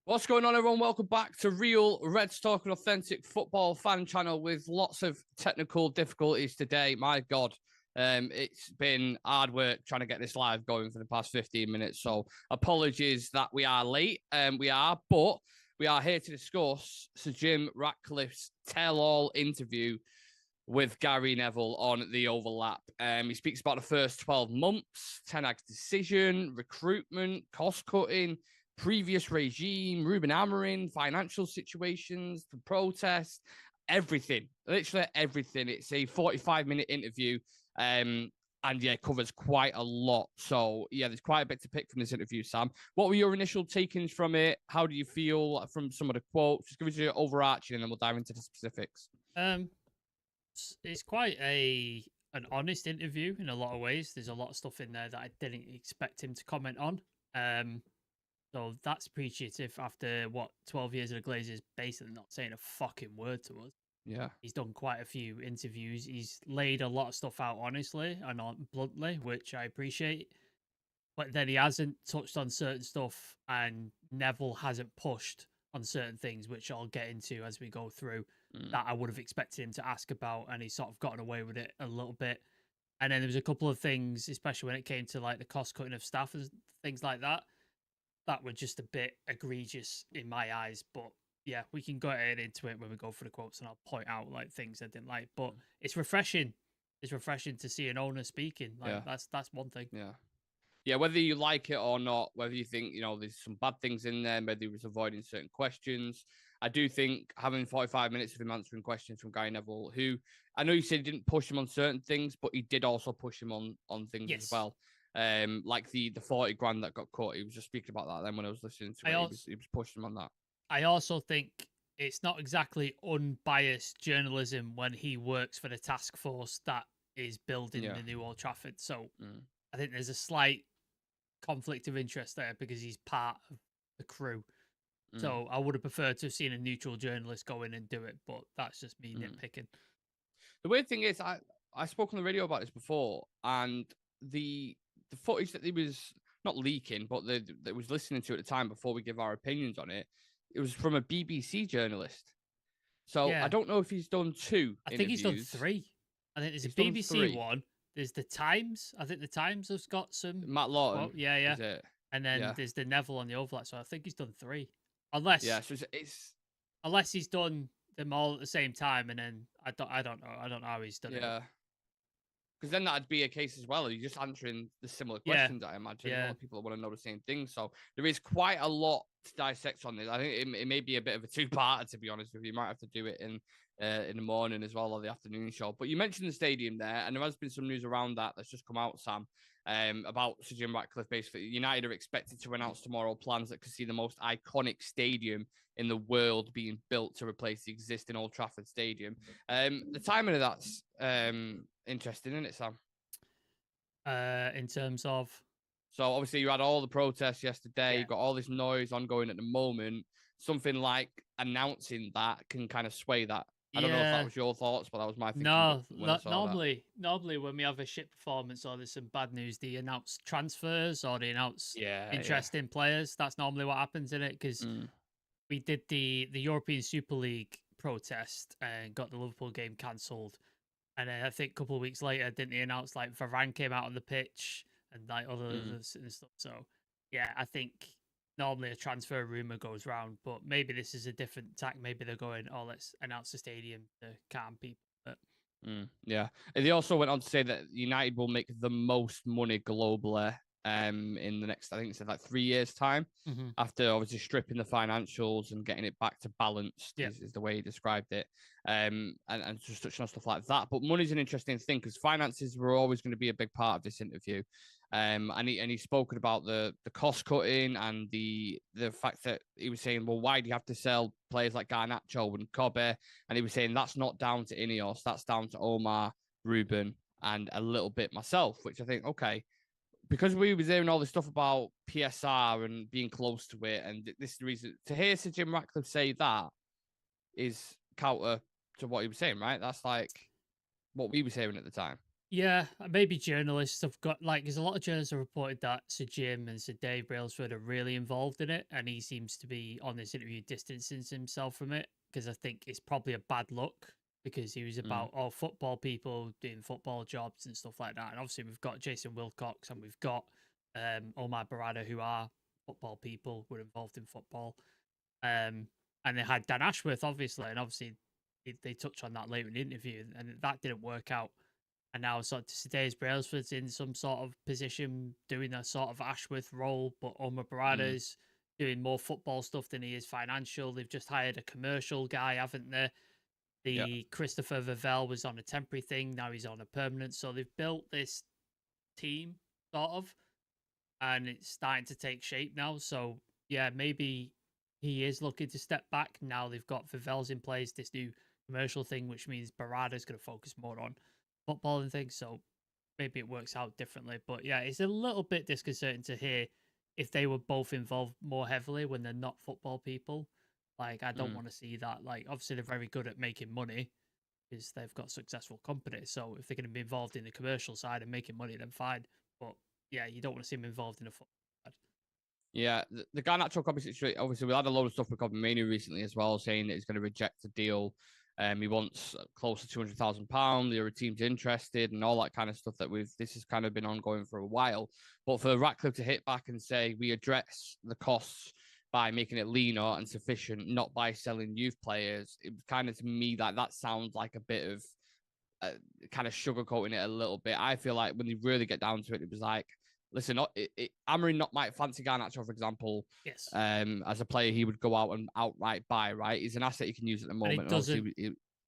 What's going on, everyone? Welcome back to Real Reds Talk, an authentic football fan channel with lots of technical difficulties today. My God, it's been hard work trying to get this live going for the past 15 minutes. So apologies that we are late. But we are here to discuss Sir Jim Ratcliffe's tell-all interview with Gary Neville on The Overlap. He speaks about the first 12 months, Ten Hag's decision, recruitment, cost-cutting, previous regime, Ruben Amorim, financial situations, the protests, everything, literally everything. It's a 45-minute interview, and it covers quite a lot. So yeah, there's quite a bit to pick from this interview, Sam. What were your initial takings from it? How do you feel from some of the quotes? Just give us your overarching, and then we'll dive into the specifics. It's quite an honest interview in a lot of ways. There's a lot of stuff in there that I didn't expect him to comment on. So that's appreciative after 12 years of the Glazers basically not saying a fucking word to us. Yeah. He's done quite a few interviews. He's laid a lot of stuff out honestly and bluntly, which I appreciate. But then he hasn't touched on certain stuff, and Neville hasn't pushed on certain things, which I'll get into as we go through, that I would have expected him to ask about, and he's sort of gotten away with it a little bit. And then there was a couple of things, especially when it came to like the cost cutting of staff and things like that, that were just a bit egregious in my eyes. But yeah, we can go ahead into it when we go for the quotes, and I'll point out like things I didn't like. But it's refreshing. It's refreshing to see an owner speaking. Like that's one thing. Yeah, whether you like it or not, whether you think, there's some bad things in there, maybe he was avoiding certain questions. I do think having 45 minutes of him answering questions from Gary Neville, who I know you said he didn't push him on certain things, but he did also push him on things as well. Like the 40 grand that got cut. He was just speaking about that then when I was listening to it. He was pushing him on that. I also think it's not exactly unbiased journalism when he works for the task force that is building the new Old Trafford. So I think there's a slight conflict of interest there because he's part of the crew. So I would have preferred to have seen a neutral journalist go in and do it, but that's just me nitpicking. The weird thing is, I spoke on the radio about this before, and the footage that he was not leaking, but that was listening to at the time before we give our opinions on it, it was from a BBC journalist. So I don't know if he's done two. I think he's done three. I think there's a BBC one. There's the Times. I think the Times has got some. Matt Lawton. Well, yeah. And then there's the Neville on the Overlap. So I think he's done three. Unless unless he's done them all at the same time, and then I don't know. I don't know how he's done it. Yeah. Because then that'd be a case as well. You're just answering the similar questions, I imagine. A lot of people want to know the same thing. So there is quite a lot to dissect on this. I think it may be a bit of a two-parter, to be honest with you. You might have to do it in the morning as well, or the afternoon show. But you mentioned the stadium there, and there has been some news around that's just come out, Sam, about Sir Jim Ratcliffe. Basically, United are expected to announce tomorrow plans that could see the most iconic stadium in the world being built to replace the existing Old Trafford Stadium. The timing of that's interesting, isn't it, Sam? In terms of? So obviously you had all the protests yesterday. You've got all this noise ongoing at the moment. Something like announcing that can kind of sway that. I don't know if that was your thoughts, but that was my thinking. No, normally when we have a shit performance or there's some bad news, they announce transfers or they announce interest in players. That's normally what happens in it, because we did the European Super League protest and got the Liverpool game cancelled. And then I think a couple of weeks later, didn't they announce like Varane came out on the pitch and like others and stuff? So yeah, I think normally a transfer rumor goes round, but maybe this is a different tack. Maybe they're going, oh, let's announce the stadium to calm people. But yeah, and they also went on to say that United will make the most money globally in the next, I think it's like 3 years' time, after obviously stripping the financials and getting it back to balanced, is the way he described it. And just touching on stuff like that. But money's an interesting thing because finances were always going to be a big part of this interview. And he's spoken about the cost cutting and the fact that he was saying, well, why do you have to sell players like Garnacho and Kobe? And he was saying that's not down to Ineos, that's down to Omar, Ruben, and a little bit myself, which I think, okay, because we was hearing all this stuff about PSR and being close to it, and this is the reason to hear Sir Jim Ratcliffe say that is counter to what he was saying, right? That's like what we was hearing at the time. Yeah, maybe journalists have got like there's a lot of journalists have reported that Sir Jim and Sir Dave Brailsford are really involved in it, and he seems to be on this interview distancing himself from it because I think it's probably a bad look because he was Mm. about football people doing football jobs and stuff like that, and obviously we've got Jason Wilcox and we've got Omar Barada who are football people, were involved in football, and they had Dan Ashworth obviously, and obviously they touched on that later in the interview, and that didn't work out. And now sort of today's Brailsford's in some sort of position doing a sort of Ashworth role, but Omar Mm. Barada's doing more football stuff than he is financial. They've just hired a commercial guy, haven't they? Yeah. The Christopher Vivell was on a temporary thing, now he's on a permanent. So they've built this team, sort of, and it's starting to take shape now. So yeah, maybe he is looking to step back. Now they've got Vivell's in place, this new commercial thing, which means Barada's going to focus more on football and things. So maybe it works out differently. But yeah, it's a little bit disconcerting to hear if they were both involved more heavily when they're not football people. Like, I don't Mm. want to see that. Like, obviously, they're very good at making money because they've got successful companies. So if they're going to be involved in the commercial side and making money, then fine. But yeah, you don't want to see them involved in a football side. Yeah, the Garnacho Kobe situation. Obviously, we had a lot of stuff with Kobe Manu recently as well, saying that he's going to reject the deal. He wants close to £200,000. The other team's interested, and all that kind of stuff. This has kind of been ongoing for a while. But for Ratcliffe to hit back and say we address the costs by making it leaner and sufficient, not by selling youth players, it was kind of to me like that sounds like a bit of kind of sugarcoating it a little bit. I feel like when you really get down to it, it was like, listen, Amorim not might fancy Garnacho, for example, Yes. as a player he would go out and outright buy, right? He's an asset you can use at the And moment. it doesn't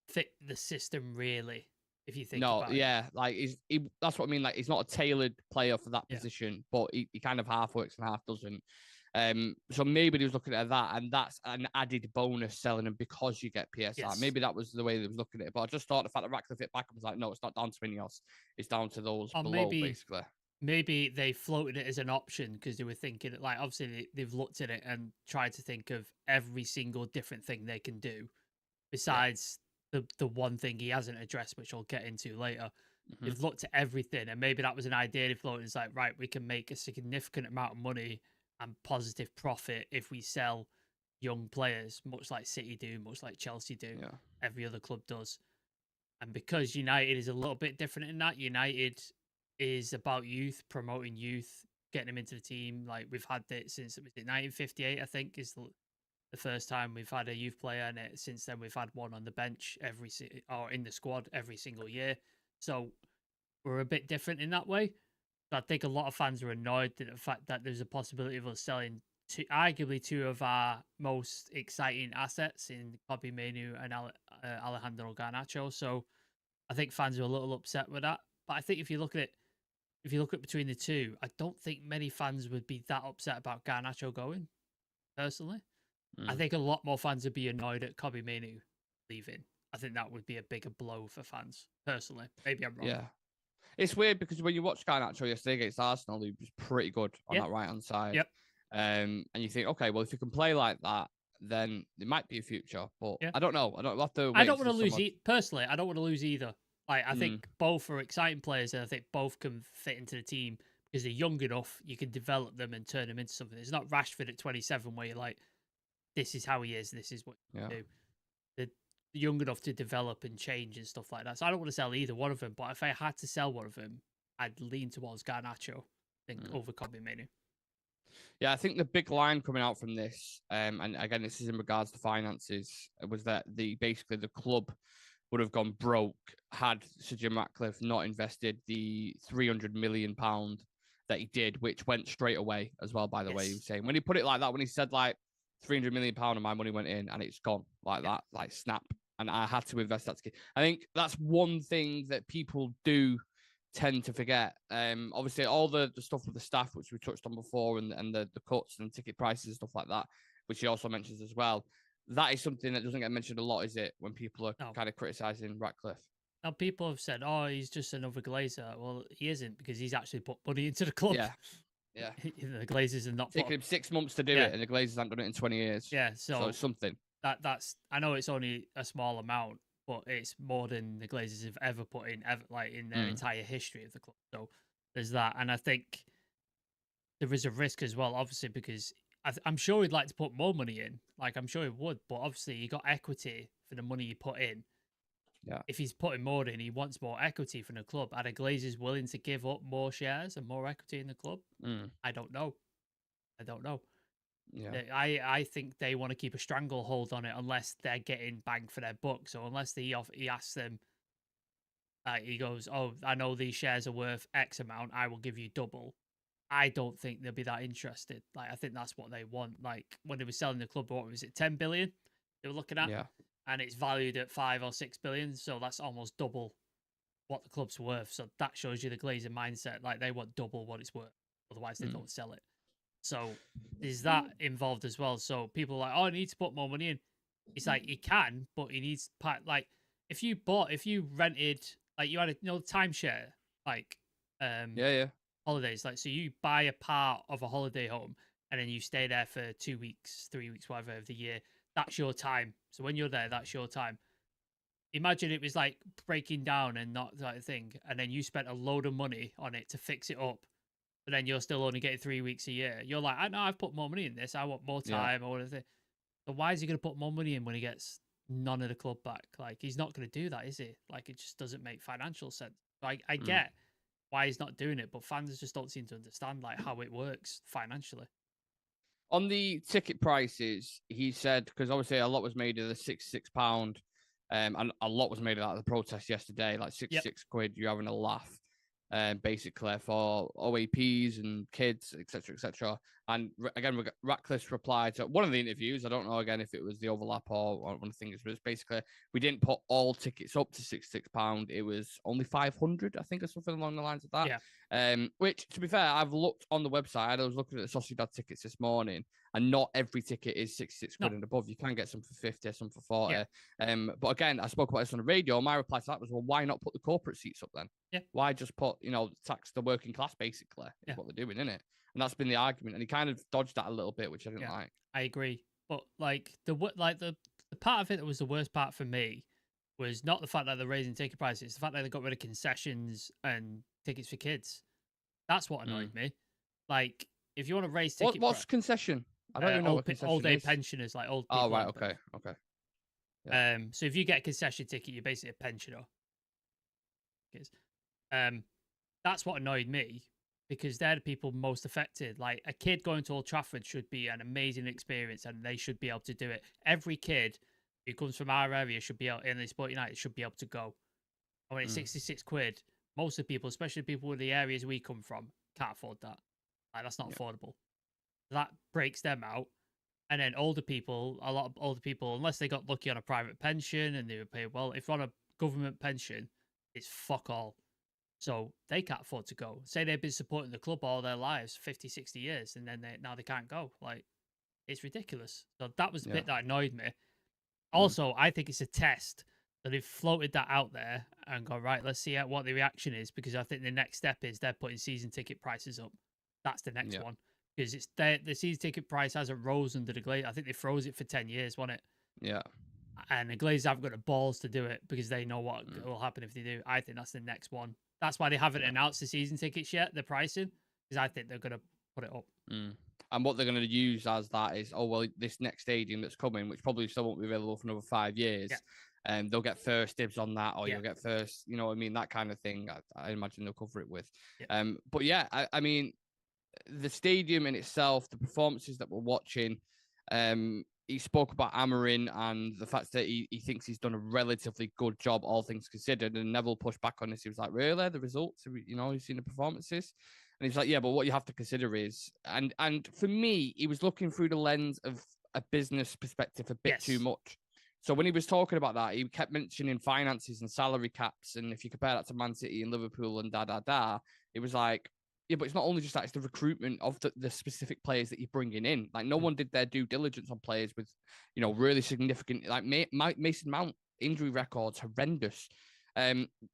fit the system really, if you think no, about it. yeah, like that's what I mean. Like he's not a tailored player for that Yeah. position, but he kind of half works and half doesn't. So maybe he was looking at that, and that's an added bonus selling him because you get PSR. Yes. Maybe that was the way they was looking at it. But I just thought the fact that Ratcliffe hit back and was like, no, it's not down to Ineos, it's down to those Or below, basically. maybe they floated it as an option because they were thinking, like, obviously they've looked at it and tried to think of every single different thing they can do besides the one thing he hasn't addressed, which I'll get into later. Mm-hmm. They've looked at everything, and maybe that was an idea they floated. It's like, right, we can make a significant amount of money and positive profit if we sell young players, much like City do, much like Chelsea do, every other club does. And because United is a little bit different in that, United is about youth, promoting youth, getting them into the team. Like we've had it since 1958, I think, is the first time we've had a youth player, and since then we've had one on the bench or in the squad every single year. So we're a bit different in that way. So I think a lot of fans are annoyed at the fact that there's a possibility of us selling arguably two of our most exciting assets in Kobe Menu and Alejandro Garnacho. So I think fans are a little upset with that. But I think if you look at between the two, I don't think many fans would be that upset about Garnacho going. Personally, I think a lot more fans would be annoyed at Kobe Menu leaving. I think that would be a bigger blow for fans. Personally, maybe I'm wrong. Yeah. It's weird because when you watch Garnacho yesterday against Arsenal, he was pretty good on that right hand side. Yep. And you think, okay, well, if you can play like that, then there might be a future. But I don't know. I don't have to. I don't want to lose. Personally, I don't want to lose either. Like I think both are exciting players, and I think both can fit into the team because they're young enough. You can develop them and turn them into something. It's not Rashford at 27 where you're like, this is how he is. This is what you do. They're young enough to develop and change and stuff like that. So I don't want to sell either one of them. But if I had to sell one of them, I'd lean towards Garnacho, I think, over Kobe Manu. Yeah, I think the big line coming out from this, and again, this is in regards to finances, was that basically the club would have gone broke had Sir Jim Ratcliffe not invested the £300 million that he did, which went straight away as well, by the way. He was saying, when he put it like that, when he said like £300 million of my money went in and it's gone like that, like snap. And I had to invest that. I think that's one thing that people do tend to forget. Obviously, all the stuff with the staff, which we touched on before, and the cuts and ticket prices and stuff like that, which he also mentions as well. That is something that doesn't get mentioned a lot, is it? When people are kind of criticizing Ratcliffe. Now, people have said, "Oh, he's just another Glazer." Well, he isn't, because he's actually put money into the club. Yeah. The Glazers are not taking him 6 months to do it, and the Glazers haven't done it in 20 years. Yeah, so it's something. That's. I know it's only a small amount, but it's more than the Glazers have ever put in, in their entire history of the club. So there's that, and I think there is a risk as well, obviously, because I'm sure he'd like to put more money in. Like, I'm sure he would, but obviously you got equity for the money you put in. Yeah. If he's putting more in, he wants more equity from the club. Are the Glazers willing to give up more shares and more equity in the club? I don't know. Yeah. I think they want to keep a stranglehold on it unless they're getting bang for their buck. So unless he asks them, he goes, "Oh, I know these shares are worth X amount. I will give you double." I don't think they'll be that interested. Like, I think that's what they want. Like, when they were selling the club, what was it, 10 billion they were looking at? Yeah. And it's valued at 5 or 6 billion. So that's almost double what the club's worth. So that shows you the Glazer mindset. Like, they want double what it's worth. Otherwise, they don't sell it. So there's that involved as well. So people are like, oh, I need to put more money in. It's like, he can, but he needs, like, if you rented, like, you had a, timeshare, like, holidays, like, so you buy a part of a holiday home and then you stay there for 2 weeks, 3 weeks, whatever of the year. That's your time. So when you're there, that's your time. Imagine it was like breaking down and not that thing, and then you spent a load of money on it to fix it up, but then you're still only getting 3 weeks a year. You're like, I know I've put more money in this. I want more time or whatever. So why is he going to put more money in when he gets none of the club back? Like, he's not going to do that, is he? Like, it just doesn't make financial sense. Like, I get why he's not doing it, but fans just don't seem to understand like how it works financially. On the ticket prices, he said, because obviously a lot was made of the £66, and a lot was made of that at the protest yesterday, like 66 quid, you're having a laugh, basically, for OAPs and kids, etc., etc. And again, Ratcliffe's replied to one of the interviews. I don't know, again, if it was the overlap or one of the things, but it's basically, we didn't put all tickets up to £66. It was only 500, I think, or something along the lines of that. Which, to be fair, I've looked on the website. I was looking at the Sausage Dad tickets this morning, and not every ticket is 66 quid and above. You can get some for 50, some for 40. But again, I spoke about this on the radio. My reply to that was, well, why not put the corporate seats up then? Why just put, tax the working class, basically, is what they're doing, isn't it? And that's been the argument. And he kind of dodged that a little bit, which I didn't like. I agree. But like the part of it that was the worst part for me was not the fact that they're raising ticket prices, it's the fact that they got rid of concessions and tickets for kids. That's what annoyed me. Like, if you want to raise ticket what's concession? I don't even know what concession old age is. pensioners, like old people. Oh, right, okay. Yeah. So if you get a concession ticket, you're basically a pensioner. That's what annoyed me, because they're the people most affected. Like, a kid going to Old Trafford should be an amazing experience, and they should be able to do it. Every kid who comes from our area should be able, in the Sport United, should be able to go. And when it's 66 quid, most of the people, especially people in the areas we come from, can't afford that. Like, that's not affordable. That breaks them out. And then older people, a lot of older people, unless they got lucky on a private pension and they were paid well, if you're on a government pension, it's fuck all. So they can't afford to go. Say they've been supporting the club all their lives, 50, 60 years, and then now they can't go. Like, it's ridiculous. So that was the bit that annoyed me. Also, I think it's a test that they've floated that out there and gone, right, let's see what the reaction is, because I think the next step is they're putting season ticket prices up. That's the next one. Because it's the season ticket price hasn't rose under the Glaze. I think they froze it for 10 years, wasn't it? Yeah. And the Glazers haven't got the balls to do it because they know what will happen if they do. I think that's the next one. That's why they haven't announced the season tickets yet, the pricing, because I think they're going to put it up. And what they're going to use as that is, oh, well, this next stadium that's coming, which probably still won't be available for another 5 years, and they'll get first dibs on that, or you'll get first, you know what I mean, that kind of thing. I imagine they'll cover it with. But yeah, I mean, the stadium in itself, the performances that we're watching, he spoke about Amarin and the fact that he thinks he's done a relatively good job, all things considered. And Neville pushed back on this. He was like, really? The results? He's seen the performances? And he's like, yeah, but what you have to consider is, and for me, he was looking through the lens of a business perspective a bit too much. So when he was talking about that, he kept mentioning finances and salary caps. And if you compare that to Man City and Liverpool and it was like, yeah, but it's not only just that, it's the recruitment of the specific players that you're bringing in. Like, no one did their due diligence on players with, really significant, like Mason Mount, injury records, horrendous.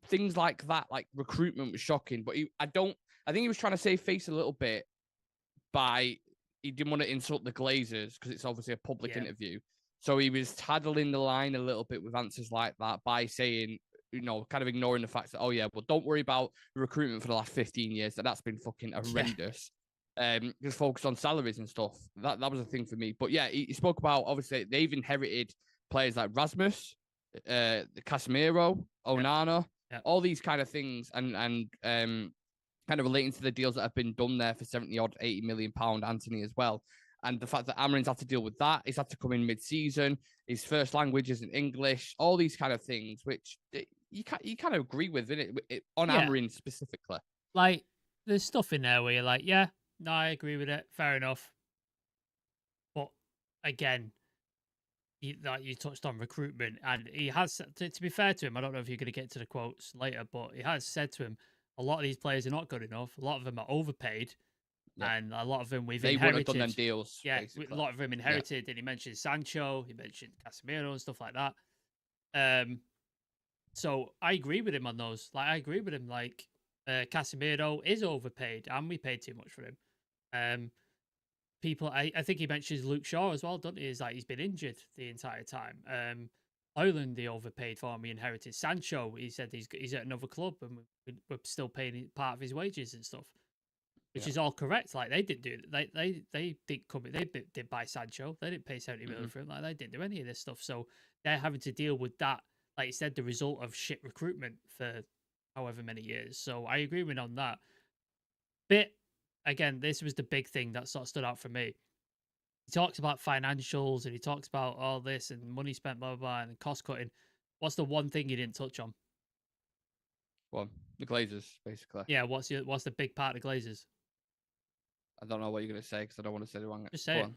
Things like that, like recruitment was shocking. But I think he was trying to save face a little bit he didn't want to insult the Glazers because it's obviously a public interview. So he was taddling the line a little bit with answers like that by saying, kind of ignoring the fact that, oh yeah, well, don't worry about recruitment for the last 15 years. That's been fucking horrendous. Just focus on salaries and stuff. That was a thing for me. But yeah, he spoke about, obviously, they've inherited players like Rasmus, Casemiro, Onana, all these kind of things, and kind of relating to the deals that have been done there for 70 odd, 80 million pound, Anthony as well. And the fact that Amarin's had to deal with that, he's had to come in mid-season, his first language isn't English, all these kind of things, which you kind of agree with, isn't it? On Amarin specifically. Like, there's stuff in there where you're like, yeah, no, I agree with it, fair enough. But again, you touched on recruitment, and he has, to be fair to him, I don't know if you're going to get to the quotes later, but he has said to him, a lot of these players are not good enough, a lot of them are overpaid. Yeah. And a lot of them we've inherited. They wouldn't have done them deals. Yeah, basically. A lot of them inherited. And he mentioned Sancho, he mentioned Casemiro and stuff like that. So I agree with him on those. Like, I agree with him. Like, Casemiro is overpaid, and we paid too much for him. I think he mentions Luke Shaw as well, doesn't he? Is like he's been injured the entire time. Højlund, they overpaid for him. We inherited Sancho. He said he's at another club, and we're still paying part of his wages and stuff. Which is all correct. Like, they didn't do it. They didn't come. They did buy Sancho. They didn't pay 70 million for him. Like, they didn't do any of this stuff. So they're having to deal with that. Like you said, the result of shit recruitment for however many years. So I agree with on that. But again, this was the big thing that sort of stood out for me. He talks about financials and he talks about all this and money spent, blah, blah, blah, and cost cutting. What's the one thing he didn't touch on? Well, the Glazers, basically. Yeah, what's the big part of the Glazers? I don't know what you're going to say because I don't want to say the wrong. Just say it.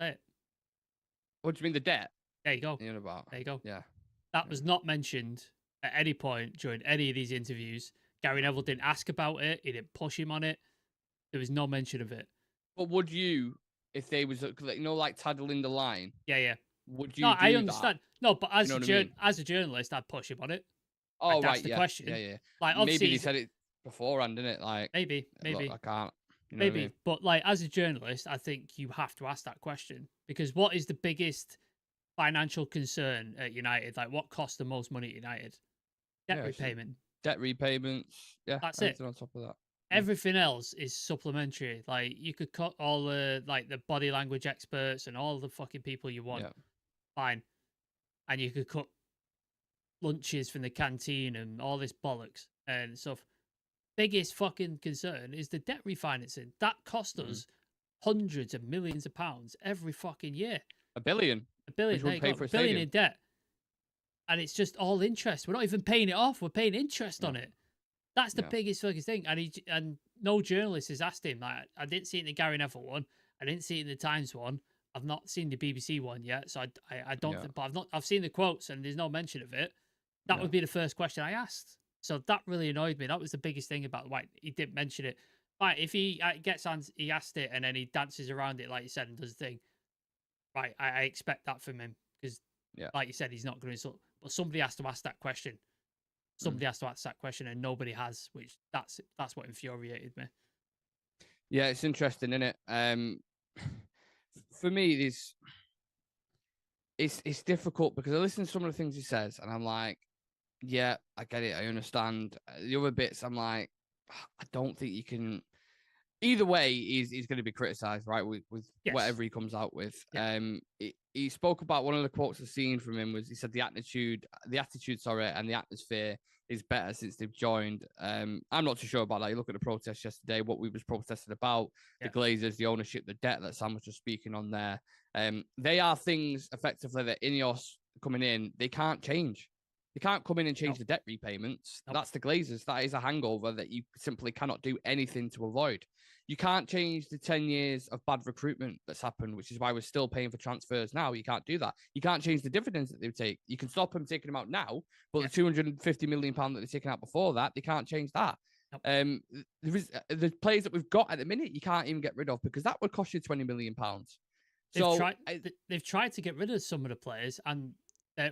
Say it. What do you mean, the debt? There you go. There you go. Yeah. That was not mentioned at any point during any of these interviews. Gary Neville didn't ask about it. He didn't push him on it. There was no mention of it. But would you, if they was, like taddling the line? Yeah. Would you? No, I understand. That? No, but as a journalist, I'd push him on it. Oh, like, that's the question. Yeah. Like, maybe they said it beforehand, didn't it? Like, maybe. Look, I can't. Maybe, I mean? But like as a journalist, I think you have to ask that question because what is the biggest financial concern at United? Like, what costs the most money at United? Debt repayment. Debt repayments. Yeah, that's it. On top of that, everything else is supplementary. Like, you could cut all the the body language experts and all the fucking people you want. Fine, and you could cut lunches from the canteen and all this bollocks and stuff. Biggest fucking concern is the debt refinancing. That cost us hundreds of millions of pounds every fucking year. $1 billion. $1 billion. There you go. $1 billion in debt. And it's just all interest. We're not even paying it off. We're paying interest on it. That's the biggest fucking thing. And no journalist has asked him. Like, I didn't see it in the Gary Neville one. I didn't see it in the Times one. I've not seen the BBC one yet. So I don't think, but I've seen the quotes and there's no mention of it. That would be the first question I asked. So that really annoyed me. That was the biggest thing about why he didn't mention it. Right, if he he asked it and then he dances around it like you said and does the thing. Right, I expect that from him because, like you said, he's not going to insult. But somebody has to ask that question. Somebody has to ask that question, and nobody has. Which that's what infuriated me. Yeah, it's interesting, isn't it? For me, it's difficult because I listen to some of the things he says, and I'm like, yeah, I get it. I understand. The other bits, I'm like, I don't think you can. Either way, he's going to be criticised, right? With whatever he comes out with. Yeah. He spoke about one of the quotes I've seen from him was he said the attitude, and the atmosphere is better since they've joined. I'm not too sure about that. You look at the protest yesterday, what we was protesting about, the Glazers, the ownership, the debt that Sam was just speaking on there. They are things effectively that Ineos coming in, they can't change. You can't come in and change the debt repayments. That's the Glazers. That is a hangover that you simply cannot do anything to avoid. You can't change the 10 years of bad recruitment that's happened, which is why we're still paying for transfers now. You can't do that. You can't change the dividends that they take. You can stop them taking them out now, but the £250 million that they're taking out before that, they can't change that. The players that we've got at the minute, you can't even get rid of because that would cost you £20 million. So they've tried to get rid of some of the players and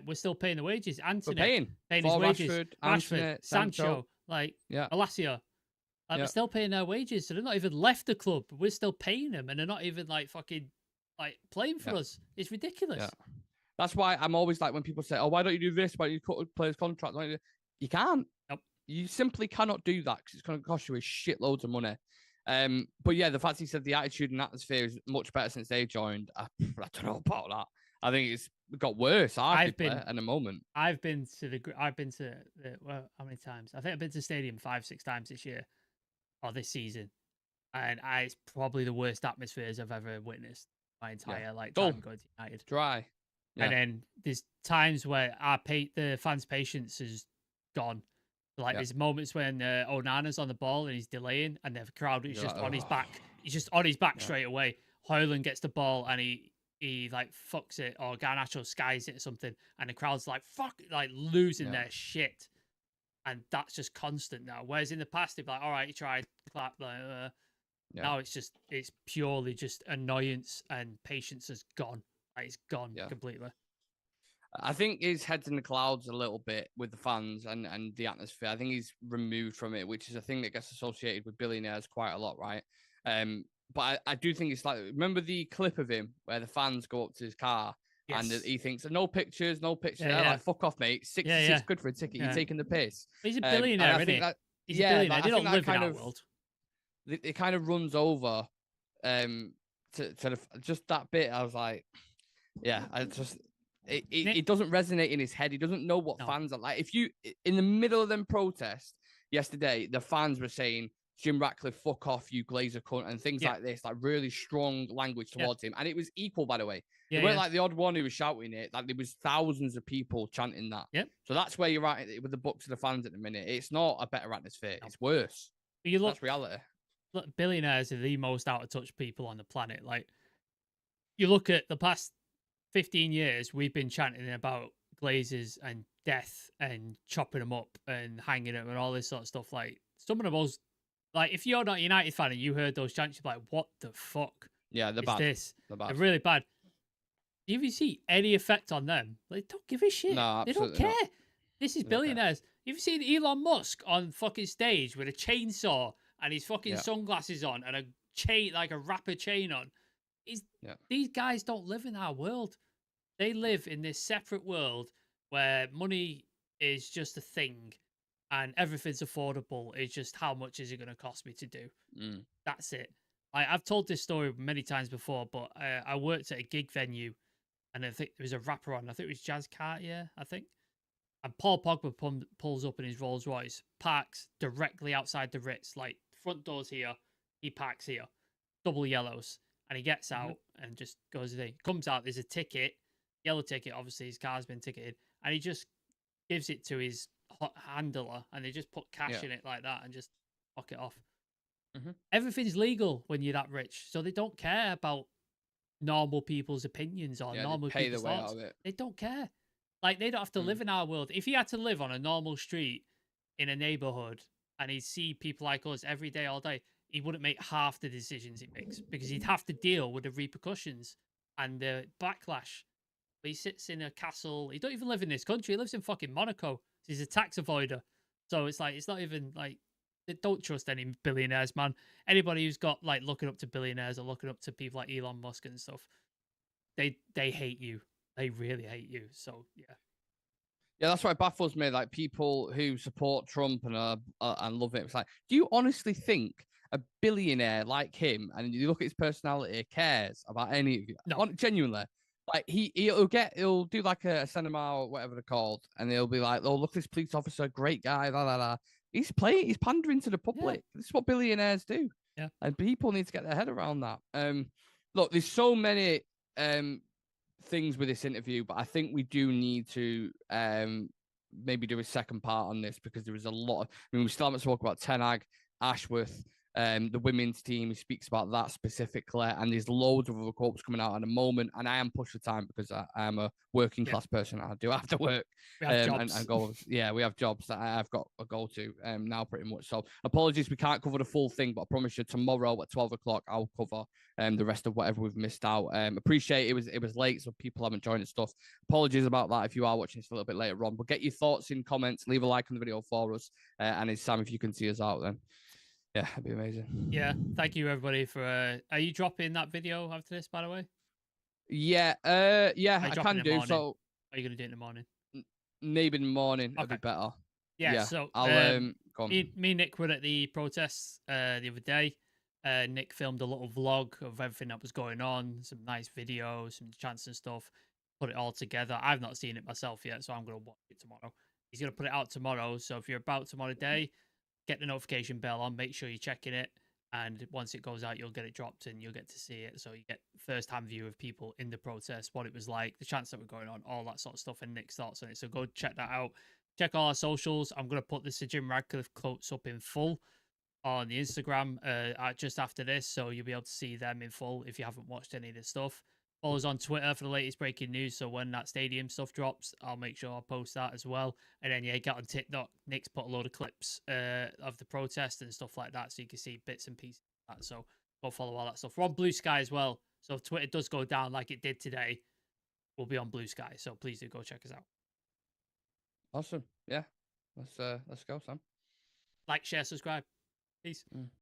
we're still paying the wages. Anthony paying his wages. Rashford, Anthony, Sancho, Alassio. We're still paying their wages, so they're not even left the club. We're still paying them, and they're not even fucking playing for us. It's ridiculous. That's why I'm always like, when people say, "Oh, why don't you do this? Why don't you cut a player's contract?" You can't. Nope. You simply cannot do that because it's going to cost you a shitload of money. But yeah, the fact he said the attitude and atmosphere is much better since they joined, I don't know about that. I think it's got worse, arguably, at the moment. I've been to the well, how many times? I think I've been to the stadium 5-6 times this year or this season, and it's probably the worst atmospheres I've ever witnessed my entire time going to United. Dry. Yeah. And then there's times where the fans' patience is gone. Like there's moments when Onana's on the ball and he's delaying, and the crowd is just on his back. He's just on his back straight away. Højlund gets the ball and he like fucks it, or Garnacho skies it or something, and the crowd's like fuck, like losing their shit. And that's just constant now. Whereas in the past, they'd be like, all right, you tried, clap. Now it's purely just annoyance, and patience is gone. Like, it's gone completely. I think his head's in the clouds a little bit with the fans and the atmosphere. I think he's removed from it, which is a thing that gets associated with billionaires quite a lot, right? But I do think it's like, remember the clip of him where the fans go up to his car and he thinks, no pictures. Like, fuck off, mate. 66 quid for a ticket. You're taking the piss. He's a billionaire, isn't he? He's a billionaire. They don't live in our world. It kind of runs over to just that bit. I was like, it doesn't resonate in his head. He doesn't know what fans are like. If you, in the middle of them protests yesterday, the fans were saying, Jim Ratcliffe, fuck off, you Glazer cunt, and things like this, like really strong language towards him. And it was equal, by the way. It weren't like the odd one who was shouting it. Like, there was thousands of people chanting that. Yep. So that's where you're at with the books of the fans at the minute. It's not a better atmosphere. It's worse. That's reality. Look, billionaires are the most out of touch people on the planet. Like, you look at the past 15 years, we've been chanting about Glazers and death and chopping them up and hanging them and all this sort of stuff. Like, some of the most, like, if you're not a United fan and you heard those chants, you're like, what the fuck? Yeah, they're bad. They're really bad. If you see any effect on them, they don't give a shit. No, they don't care. Not. This is billionaires. You've seen Elon Musk on fucking stage with a chainsaw and his fucking sunglasses on and a chain, like a rapper chain on. These guys don't live in our world. They live in this separate world where money is just a thing and everything's affordable. It's just, how much is it going to cost me to do? That's it. I've told this story many times before, but I worked at a gig venue and I think there was a rapper on. I think it was Jazz Cartier, I think. And Paul Pogba pulls up in his Rolls Royce, parks directly outside the Ritz, like front doors here, he parks here, double yellows. And he gets out and just goes there. Comes out, there's a ticket, yellow ticket, obviously his car's been ticketed, and he just gives it to his handler, and they just put cash in it like that and just fuck it off. Everything's legal when you're that rich, so they don't care about normal people's opinions or normal people's thoughts. They don't care. Like, they don't have to live in our world. If he had to live on a normal street in a neighborhood and he'd see people like us every day, all day, he wouldn't make half the decisions he makes because he'd have to deal with the repercussions and the backlash. But he sits in a castle. He don't even live in this country. He lives in fucking Monaco. He's a tax avoider. So it's like, it's not even like, don't trust any billionaires, man. Anybody who's got like looking up to billionaires or looking up to people like Elon Musk and stuff, they hate you. They really hate you. So yeah. Yeah, that's why it baffles me. Like, people who support Trump and love it. It's like, do you honestly think a billionaire like him, and you look at his personality, cares about any of you? No. Genuinely. Like, he'll do like a cinema or whatever they're called, and he'll be like, oh, look, this police officer, great guy, la la la. He's pandering to the public. Yeah. This is what billionaires do. Yeah. And people need to get their head around that. Look, there's so many things with this interview, but I think we do need to maybe do a second part on this, because there is a lot of, I mean, we still haven't spoke about Ten Hag, Ashworth, the women's team. He speaks about that specifically, and there's loads of other quotes coming out at the moment, and I am pushed for time because I am a working class person. I do have to work and go. Yeah, we have jobs that I've got to go to now pretty much. So apologies, we can't cover the full thing, but I promise you tomorrow at 12 o'clock I'll cover the rest of whatever we've missed out. Appreciate it was late, so people haven't joined and stuff. Apologies about that if you are watching this a little bit later on, but get your thoughts in comments, leave a like on the video for us, and it's Sam, if you can see us out then. Yeah, that'd be amazing. Yeah, thank you everybody for. Are you dropping that video after this, by the way? Yeah, I I drop in can the do. morning. So Are you gonna do it in the morning? maybe in the morning it'll be Okay. better. Yeah. Yeah, So I'll go on. me and Nick were at the protests the other day. Nick filmed a little vlog of everything that was going on, some nice videos, some chants and stuff. Put it all together. I've not seen it myself yet, so I'm gonna watch it tomorrow. He's gonna put it out tomorrow. So if you're about tomorrow day, get the notification bell on. Make sure you're checking it. And once it goes out, you'll get it dropped and you'll get to see it. So you get first-hand view of people in the protest, what it was like, the chants that were going on, all that sort of stuff, and Nick's thoughts on it. So go check that out. Check all our socials. I'm going to put the Sir Jim Ratcliffe quotes up in full on the Instagram just after this. So you'll be able to see them in full if you haven't watched any of this stuff. Follow us on Twitter for the latest breaking news. So when that stadium stuff drops, I'll make sure I'll post that as well. And then, yeah, get on TikTok. Nick's put a load of clips of the protest and stuff like that. So you can see bits and pieces of that. So go follow all that stuff. We're on Blue Sky as well. So if Twitter does go down like it did today, we'll be on Blue Sky. So please do go check us out. Awesome. Yeah. Let's go, Sam. Like, share, subscribe. Peace.